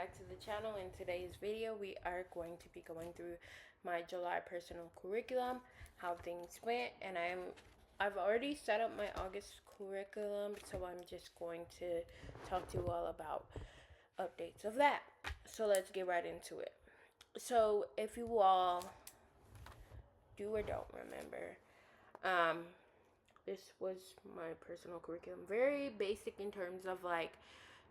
back to the channel. In today's video, we are going to be going through my July personal curriculum, how things went, and I've already set up my August curriculum, so I'm just going to talk to you all about updates of that. So let's get right into it. So if you all do or don't remember, this was my personal curriculum. Very basic in terms of like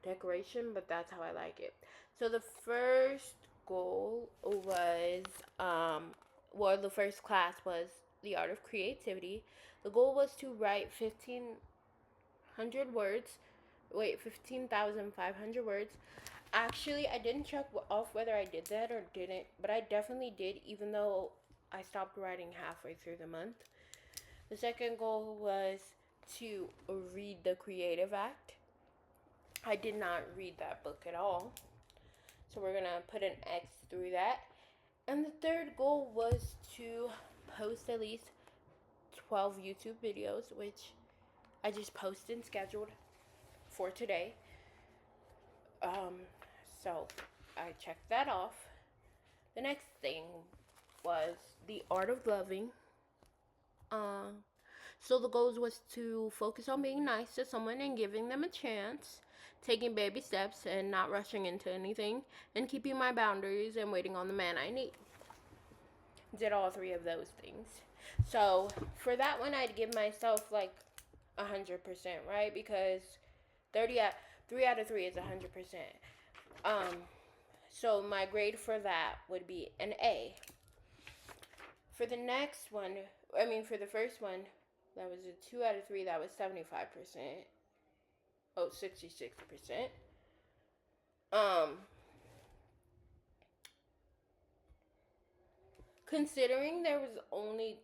decoration, but that's how I like it. So the first goal was the first class was the art of creativity. The goal was to write 1,500 words. Wait, 15,500 words. Actually, I didn't check off whether I did that or didn't, but I definitely did, even though I stopped writing halfway through the month. The second goal was to read The Creative Act. I did not read that book at all, so we're gonna put an X through that. And the third goal was to post at least 12 YouTube videos, which I just posted and scheduled for today. So I checked that off. The next thing was the art of loving. So the goals was to focus on being nice to someone and giving them a chance, taking baby steps and not rushing into anything, and keeping my boundaries and waiting on the man I need. Did all three of those things. So for that one, I'd give myself like 100%, right? Because 3 out of 3 is 100%. So my grade for that would be an A. For the next one, for the first one, that was a 2 out of 3, that was 75%. Oh, 66%. Considering there was only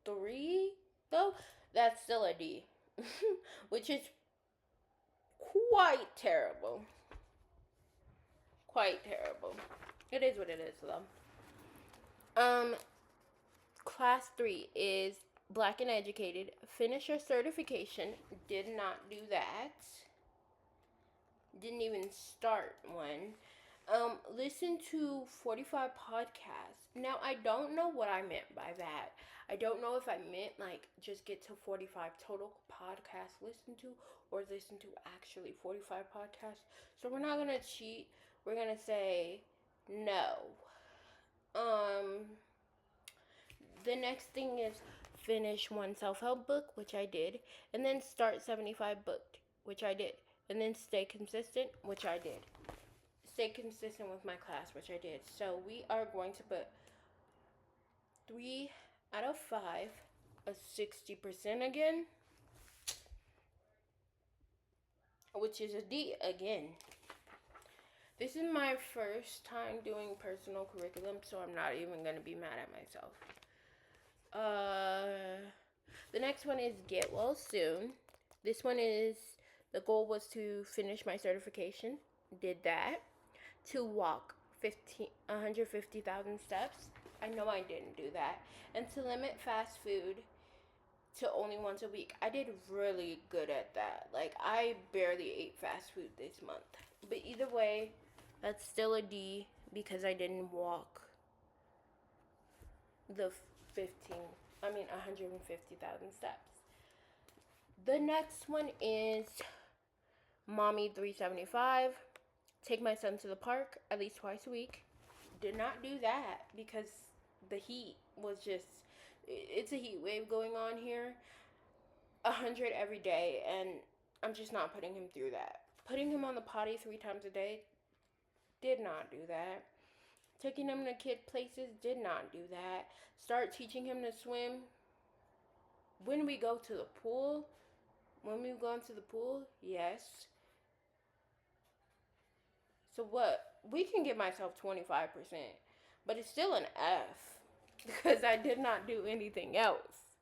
3, though, that's still a D. Which is quite terrible. Quite terrible. It is what it is, though. Class 3 is Black and Educated. Finish your certification. Did not do that. Didn't even start one. Listen to 45 podcasts. Now, I don't know what I meant by that. I don't know if I meant like just get to 45 total podcasts listen to, or listen to actually 45 podcasts. So we're not gonna cheat. We're gonna say no. The next thing is finish one self-help book, which I did, and then start 75 booked, which I did, and then stay consistent, which I did. Stay consistent with my class, which I did. So we are going to put 3 out of 5, a 60% again, which is a D again. This is my first time doing personal curriculum, so I'm not even going to be mad at myself. The next one is get well soon. This one is, the goal was to finish my certification. Did that. To walk 150,000 steps. I know I didn't do that. And to limit fast food to only once a week. I did really good at that. Like, I barely ate fast food this month. But either way, that's still a D because I didn't walk the 150,000 steps. The next one is Mommy 375. Take my son to the park at least twice a week. Did not do that because the heat was just, it's a heat wave going on here. 100 every day, and I'm just not putting him through that. Putting him on the potty 3 times a day, did not do that. Taking him to kid places, did not do that. Start teaching him to swim. When we go to the pool, when we've gone to the pool, yes. So what? We can give myself 25%, but it's still an F because I did not do anything else.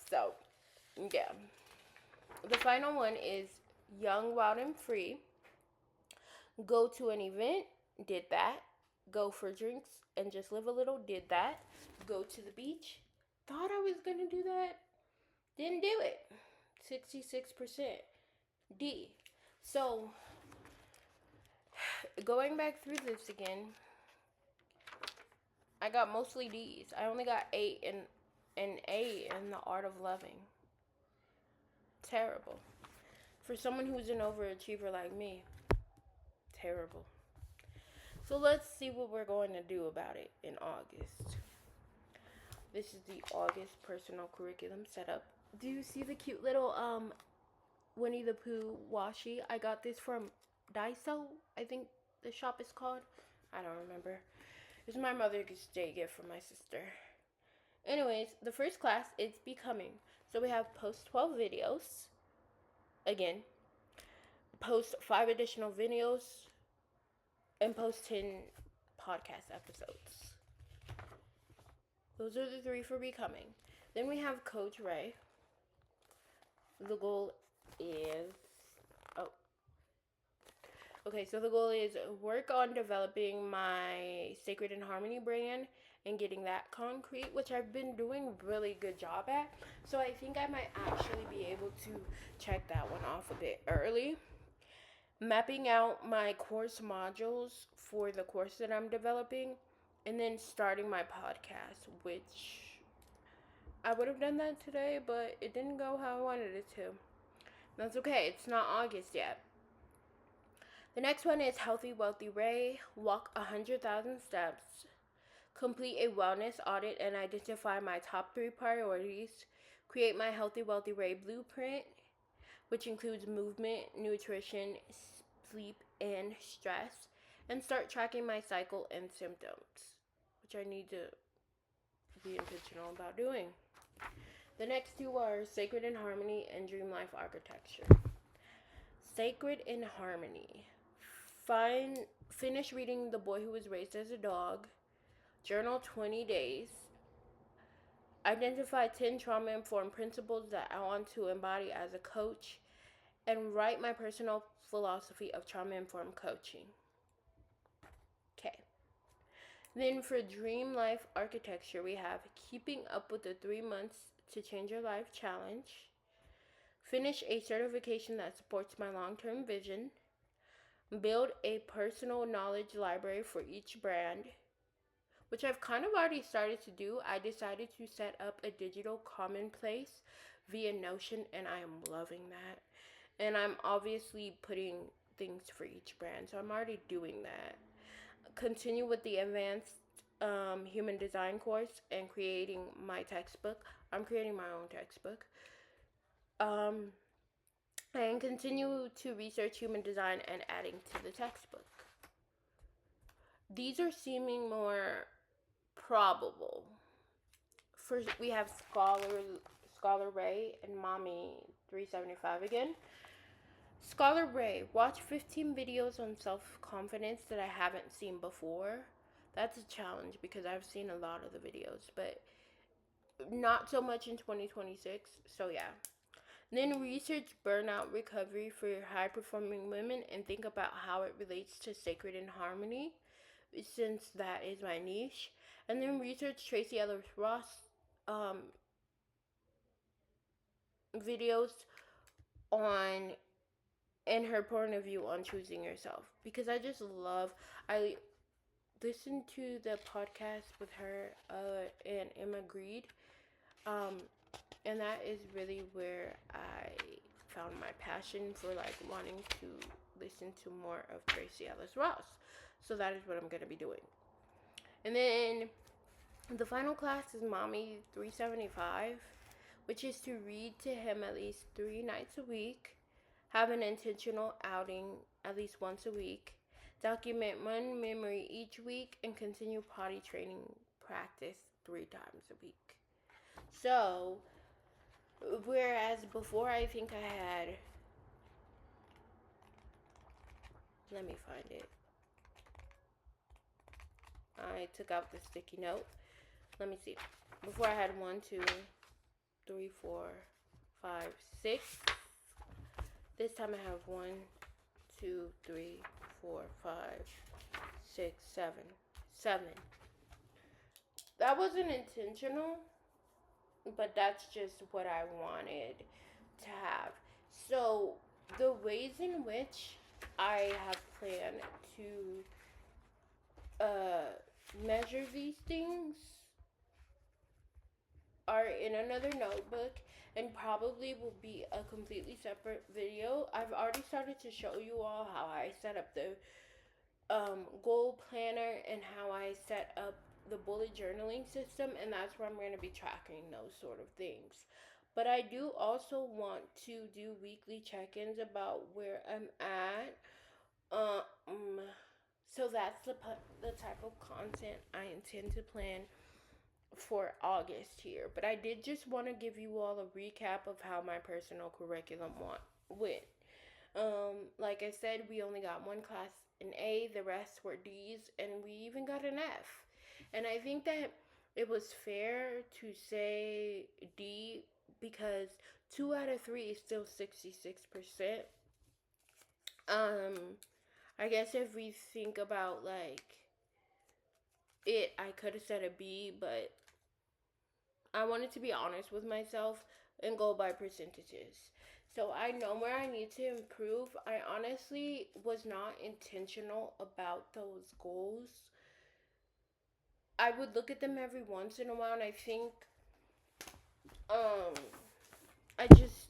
So, yeah. The final one is Young, Wild, and Free. Go to an event, did that. Go for drinks and just live a little, did that. Go to the beach, thought I was going to do that, didn't do it. 66%. D. So, Going back through this again, I got mostly D's. I only got an A in the art of loving. Terrible. For someone who's an overachiever like me, terrible. So let's see what we're going to do about it in August. This is the August personal curriculum setup. Do you see the cute little Winnie the Pooh washi? I got this from Daiso, I think the shop is called. I don't remember. It's my Mother's Day gift from my sister. Anyways, the first class is becoming. So we have post 12 videos. Again, post 5 additional videos and post 10 podcast episodes. Those are the 3 for becoming. Then we have Coach Ray. The goal is so the goal is work on developing my Sacred in Harmony brand and getting that concrete, which I've been doing really good job at. So I think I might actually be able to check that one off a bit early. Mapping out my course modules for the course that I'm developing, and then starting my podcast, which I would have done that today, but it didn't go how I wanted it to. That's okay. It's not August yet. The next one is Healthy Wealthy Ray. Walk 100,000 steps. Complete a wellness audit and identify my top 3 priorities. Create my Healthy Wealthy Ray blueprint, which includes movement, nutrition, sleep, and stress. And start tracking my cycle and symptoms, which I need to be intentional about doing. The next 2 are Sacred in Harmony and Dream Life Architecture. Sacred in Harmony. Finish reading The Boy Who Was Raised as a Dog. Journal 20 days. Identify 10 trauma-informed principles that I want to embody as a coach. And write my personal philosophy of trauma-informed coaching. Okay. Then for Dream Life Architecture, we have Keeping Up with the 3 Months to Change Your Life Challenge. Finish a certification that supports my long-term vision. Build a personal knowledge library for each brand, which I've kind of already started to do. I decided to set up a digital commonplace via Notion, and I am loving that. And I'm obviously putting things for each brand, so I'm already doing that. Continue with the advanced human design course and creating my textbook. I'm creating my own textbook. And continue to research human design and adding to the textbook. These are seeming more probable. First, we have Scholar Ray and Mommy 375 again. Scholar Ray, watch 15 videos on self-confidence that I haven't seen before. That's a challenge because I've seen a lot of the videos, but not so much in 2026. So yeah. Then research burnout recovery for high-performing women and think about how it relates to Sacred in Harmony, since that is my niche. And then research Tracee Ellis Ross videos on and her point of view on choosing yourself, because I listened to the podcast with her and Emma Grede. And that is really where I found my passion for wanting to listen to more of Tracee Ellis Ross. So that is what I'm going to be doing. And then the final class is Mommy 375, which is to read to him at least 3 nights a week, have an intentional outing at least once a week, document 1 memory each week, and continue potty training practice 3 times a week. So, whereas before I think I had, let me find it. I took out the sticky note. Let me see. Before I had 1, 2, 3, 4, 5, 6. This time I have 1, 2, 3, 4, 5, 6, 7. 7. That wasn't intentional, but that's just what I wanted to have. So the ways in which I have planned to measure these things are in another notebook and probably will be a completely separate video. I've already started to show you all how I set up the goal planner and how I set up the bullet journaling system, and that's where I'm going to be tracking those sort of things. But I do also want to do weekly check-ins about where I'm at. So that's the type of content I intend to plan for August here. But I did just want to give you all a recap of how my personal curriculum went. Like I said, we only got one class an A, the rest were D's, and we even got an F. And I think that it was fair to say D because 2 out of 3 is still 66%. I guess if we think about like it, I could have said a B, but I wanted to be honest with myself and go by percentages. So I know where I need to improve. I honestly was not intentional about those goals. I would look at them every once in a while, and I think I just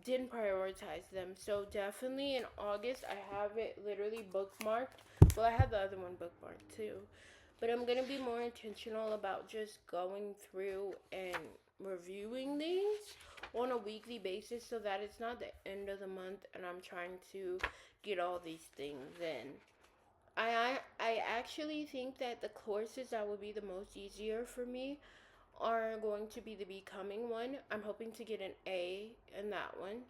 didn't prioritize them. So definitely in August, I have it literally bookmarked. Well, I have the other one bookmarked too. But I'm going to be more intentional about just going through and reviewing these on a weekly basis so that it's not the end of the month and I'm trying to get all these things in. I actually think that the courses that would be the most easier for me are going to be the Becoming one. I'm hoping to get an A in that one.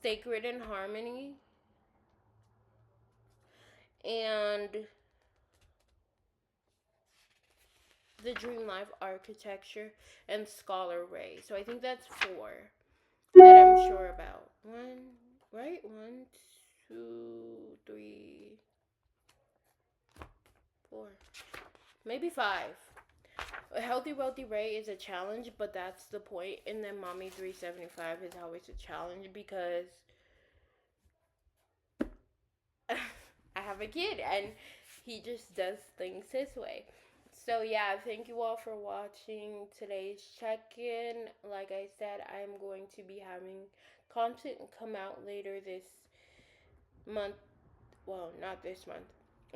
Sacred and Harmony, and the Dream Life Architecture, and Scholar Ray. So I think that's 4 that I'm sure about. Right? 1, 2, 3, 4. Maybe 5. A Healthy Wealthy Ray is a challenge, but that's the point. And then Mommy 375 is always a challenge because I have a kid and he just does things his way. So yeah, thank you all for watching today's check-in. Like I said, I'm going to be having content come out later this month. Well, not this month,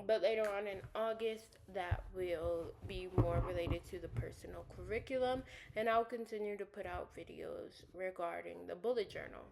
but later on in August that will be more related to the personal curriculum, and I'll continue to put out videos regarding the bullet journal.